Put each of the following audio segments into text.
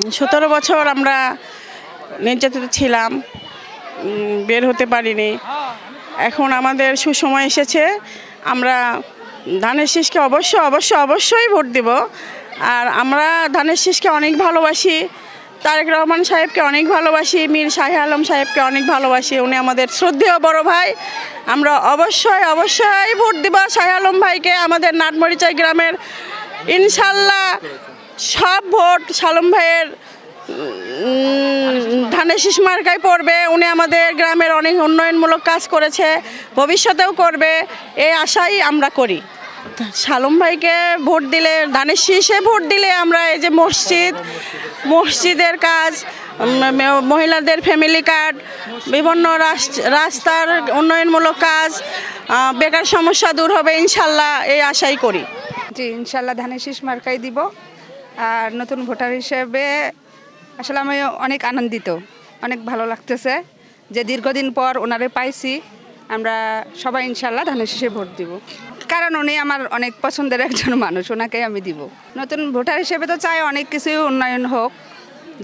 17 বছর আমরা নির্যাতিত ছিলাম, বের হতে পারিনি। এখন আমাদের সুসময় এসেছে। আমরা ধানের শীষকে অবশ্যই ভোট দেব। আর আমরা ধানের শীষকে অনেক ভালোবাসি, তারেক রহমান সাহেবকে অনেক ভালোবাসি, মীর শাহ আলম সাহেবকে অনেক ভালোবাসি। উনি আমাদের শ্রদ্ধেয় বড় ভাই। আমরা অবশ্যই ভোট দেব শাহ আলম ভাইকে। আমাদের নাটমরিচাই গ্রামের ইনশাল্লাহ সব ভোট শালম ভাইয়ের ধানের শীষ মার্কায় পড়বে। উনি আমাদের গ্রামের অনেক উন্নয়নমূলক কাজ করেছে, ভবিষ্যতেও করবে, এই আশাই আমরা করি। শালম ভাইকে ভোট দিলে, ধানের শীষে ভোট দিলে আমরা এই যে মসজিদের কাজ, মহিলাদের ফ্যামিলি কার্ড, বিভিন্ন রাস্তার উন্নয়নমূলক কাজ, বেকার সমস্যা দূর হবে ইনশাল্লাহ, এই আশাই করি। জি, ইনশাল্লাহ ধানের শীষ মার্কাই দিব। আর নতুন ভোটার হিসেবে আসলে আমি অনেক আনন্দিত, অনেক ভালো লাগতেছে যে দীর্ঘদিন পর ওনারে পাইছি। আমরা সবাই ইনশাল্লাহ ধানের শীষে ভোট দিব, কারণ উনি আমার অনেক পছন্দের একজন মানুষ, ওনাকে আমি দিব। নতুন ভোটার হিসেবে তো চাই অনেক কিছুই উন্নয়ন হোক,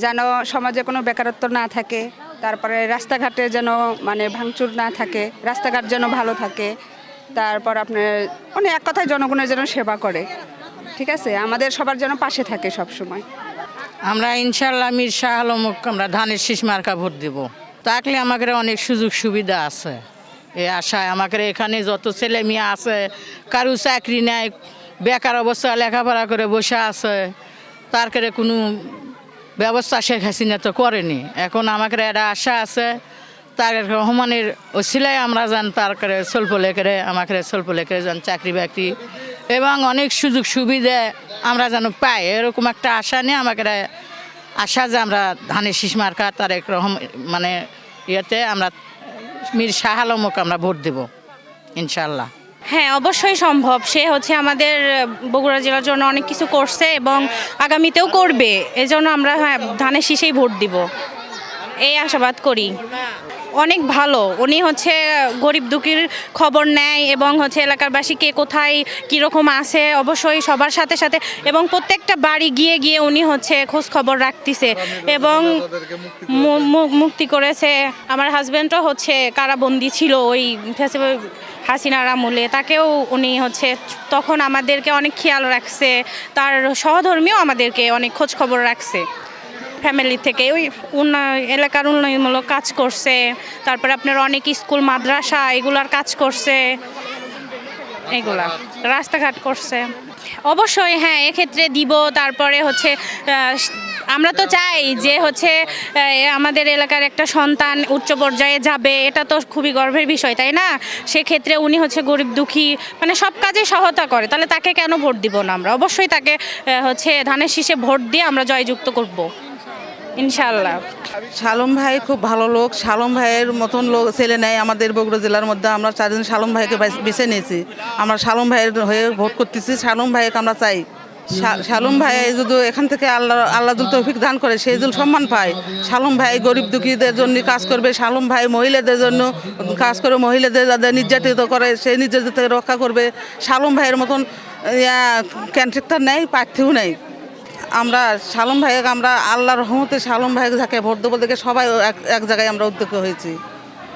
যেন সমাজে কোনো বেকারত্ব না থাকে, তারপরে রাস্তাঘাটে যেন মানে ভাঙচুর না থাকে, রাস্তাঘাট যেন ভালো থাকে, তারপর আপনার উনি এক কথায় জনগণের যেন সেবা করে, ঠিক আছে, আমাদের সবার যেন পাশে থাকে সব সময়। আমরা ইনশাল্লাহ মীর শাহ আলমক আমরা ধানের শীষ মার্কা ভোট দেব। থাকলে আমাদের অনেক সুযোগ সুবিধা আছে, এই আশায় আমাদের এখানে যত ছেলে মেয়ে আছে কারো চাকরি নেয়, বেকার অবস্থা লেখাপড়া করে বসে আছে, তার করে কোনো ব্যবস্থা শেখ হাসিনা তো করেনি। এখন আমাদের একটা আশা আছে তার রহমানের ওসিলায় আমরা যান, তার করে স্বল্প লেখে যান চাকরি বাকরি এবং অনেক সুযোগ সুবিধা আমরা যেন পাই, এরকম একটা আশা নিয়ে আমাদের আশা যে আমরা ধানের শীষ মার্কা তারেক মানে ইয়েতে আমরা মীর শাহ আলমকে আমরা ভোট দেব ইনশাল্লাহ। হ্যাঁ, অবশ্যই সম্ভব। সে হচ্ছে আমাদের বগুড়া জেলার জন্য অনেক কিছু করছে এবং আগামীতেও করবে, এজন্য আমরা ধানের শীষেই ভোট দিব, এই আশাবাদ করি। অনেক ভালো, উনি হচ্ছে গরিব দুঃখীর খবর নেয় এবং হচ্ছে এলাকারবাসী কে কোথায় কীরকম আছে অবশ্যই সবার সাথে সাথে, এবং প্রত্যেকটা বাড়ি গিয়ে উনি হচ্ছে খোঁজ খবর রাখতেছে এবং মুক্তি করেছে। আমার হাজব্যান্ডও হচ্ছে কারাবন্দি ছিল ওই হাসিনার আমলে, তাকেও উনি হচ্ছে তখন আমাদেরকে অনেক খেয়াল রাখছে, তার সহধর্মীও আমাদেরকে অনেক খোঁজ খবর রাখছে। ফ্যামিলি থেকে ওই এলাকার উন্নয়নমূলক কাজ করছে, তারপরে আপনার অনেক স্কুল মাদ্রাসা এগুলার কাজ করছে, এগুলা রাস্তাঘাট করছে। অবশ্যই হ্যাঁ, এক্ষেত্রে দিব। তারপরে হচ্ছে আমরা তো চাই যে হচ্ছে আমাদের এলাকার একটা সন্তান উচ্চ পর্যায়ে যাবে, এটা তো খুবই গর্বের বিষয়, তাই না? সেক্ষেত্রে উনি হচ্ছে গরিব দুঃখী মানে সব কাজে সহায়তা করে, তাহলে তাকে কেন ভোট দিব না? আমরা অবশ্যই তাকে হচ্ছে ধানের শীষে ভোট দিয়ে আমরা জয়যুক্ত করব ইনশাআল্লাহ। শালম ভাই খুব ভালো লোক, শালম ভাইয়ের মতন লোক ছেলে নেই আমাদের বগুড়া জেলার মধ্যে। আমরা 4 জন শালম ভাইকে বেছে নিয়েছি, আমরা শালম ভাইয়ের হয়ে ভোট করতেছি। শালম ভাইকে আমরা চাই, শালম ভাই যদি এখান থেকে আল্লাহ তৌফিক দান করে সেই যদি সম্মান পায়। শালম ভাই গরিব দুঃখীদের জন্য কাজ করবে, শালম ভাই মহিলাদের জন্য কাজ করে, মহিলাদের যাদের নির্যাতিত করে সেই নির্যাতিত থেকে রক্ষা করবে। শালম ভাইয়ের মতন ক্যান্ট্রাক্টর নেই, প্রার্থীও নেই। আমরা শালম ভাইকে আমরা আল্লাহর রহমতে শালম ভাইকে যাকে ভোট দেবো দেখে সবাই এক জায়গায় আমরা উদ্যোগ হয়েছি।